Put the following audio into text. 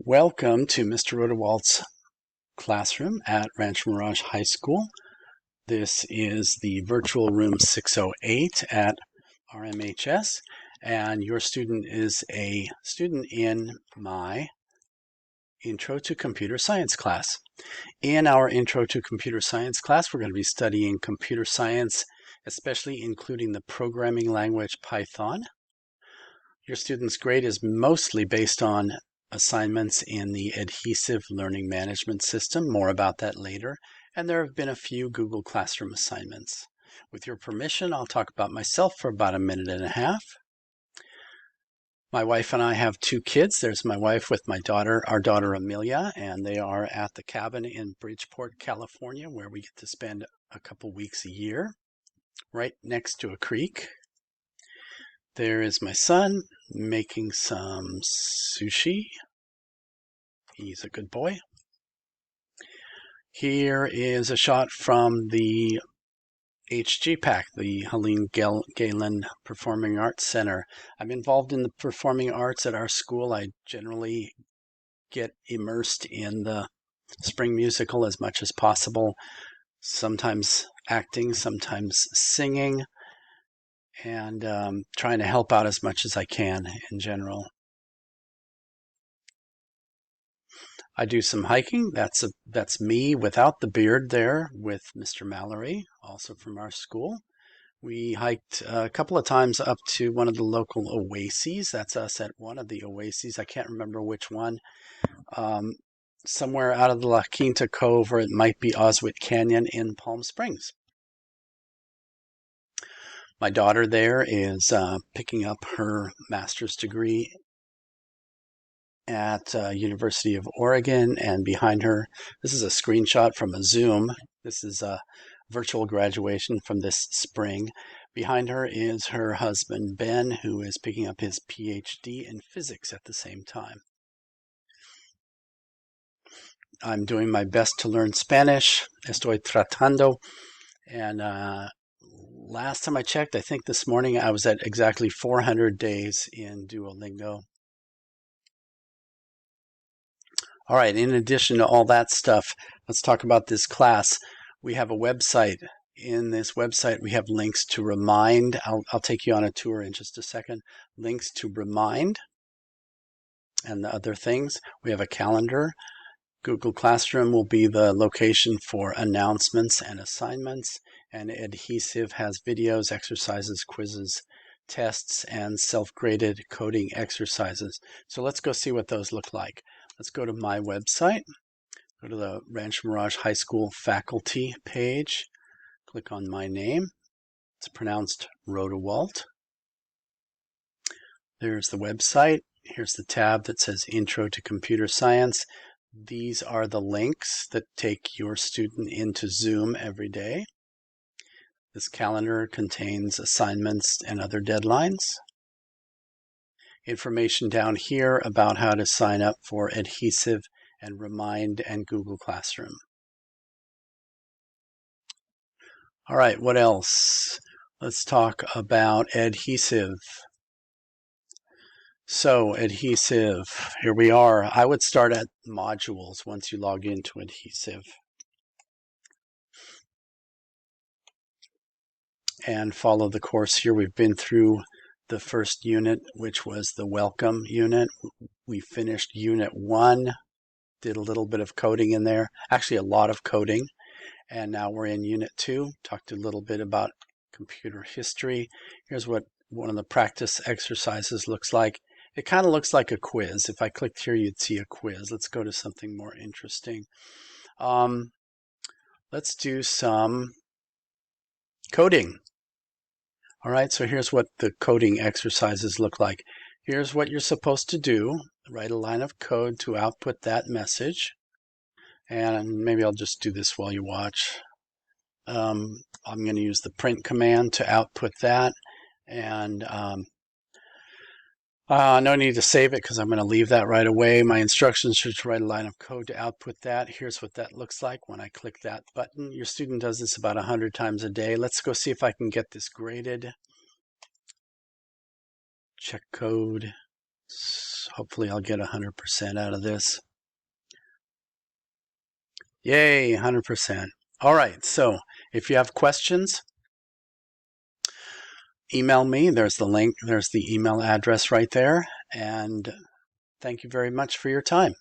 Welcome to Mr. Rodewald's classroom at Rancho Mirage High School. This is the virtual room 608 at RMHS, and your student is a student in my Intro to Computer Science class. In our Intro to Computer Science class, we're going to be studying computer science, especially including the programming language Python. Your student's grade is mostly based on assignments in the Adhesive Learning Management System. More about that later. And there have been a few Google Classroom assignments. With your permission, I'll talk about myself for about a minute and a half. My wife and I have two kids. There's my wife with our daughter Amelia, and they are at the cabin in Bridgeport, California, where we get to spend a couple weeks a year, right next to a creek. There is my son making some sushi. He's a good boy. Here is a shot from the HGPAC, the Helene Galen Performing Arts Center. I'm involved in the performing arts at our school. I generally get immersed in the spring musical as much as possible, sometimes acting, sometimes singing, and trying to help out as much as I can in general. I do some hiking. That's me without the beard there with Mr. Mallory, also from our school. We hiked a couple of times up to one of the local oases. That's us at one of the oases. I can't remember which one. Somewhere out of the La Quinta Cove, or it might be Oswit Canyon in Palm Springs. My daughter there is picking up her master's degree at University of Oregon, and behind her, this is a screenshot from a Zoom. This is a virtual graduation from this spring. Behind her is her husband, Ben, who is picking up his PhD in physics at the same time. I'm doing my best to learn Spanish. Estoy tratando. And last time I checked, I think this morning, I was at exactly 400 days in Duolingo. All right, in addition to all that stuff, let's talk about this class. We have a website. In this website, we have links to Remind. I'll take you on a tour in just a second. Links to Remind and the other things. We have a calendar. Google Classroom will be the location for announcements and assignments, and Adhesive has videos, exercises, quizzes, tests, and self-graded coding exercises. So let's go see what those look like. Let's go to my website, go to the Rancho Mirage High School faculty page, click on my name. It's pronounced Rodewald. There's the website. Here's the tab that says Intro to Computer Science. These are the links that take your student into Zoom every day. This calendar contains assignments and other deadlines. Information down here about how to sign up for Adhesive and Remind and Google Classroom. All right, what else? Let's talk about Adhesive. So Adhesive, here we are. I would start at modules once you log into Adhesive. And follow the course here. We've been through the first unit, which was the welcome unit. We finished unit 1, did a little bit of coding in there, actually a lot of coding. And now we're in unit 2, talked a little bit about computer history. Here's what one of the practice exercises looks like. It kind of looks like a quiz. If I clicked here, you'd see a quiz. Let's go to something more interesting. Let's do some coding. All right, so here's what the coding exercises look like. Here's what you're supposed to do. Write a line of code to output that message. And maybe I'll just do this while you watch. I'm going to use the print command to output that. And no need to save it because I'm going to leave that right away. My instructions are to write a line of code to output that. Here's what that looks like when I click that button. Your student does this about 100 times a day. Let's go see if I can get this graded. Check code. Hopefully I'll get 100% out of this. Yay, 100%. All right, so if you have questions, email me. There's the link, there's the email address right there. And thank you very much for your time.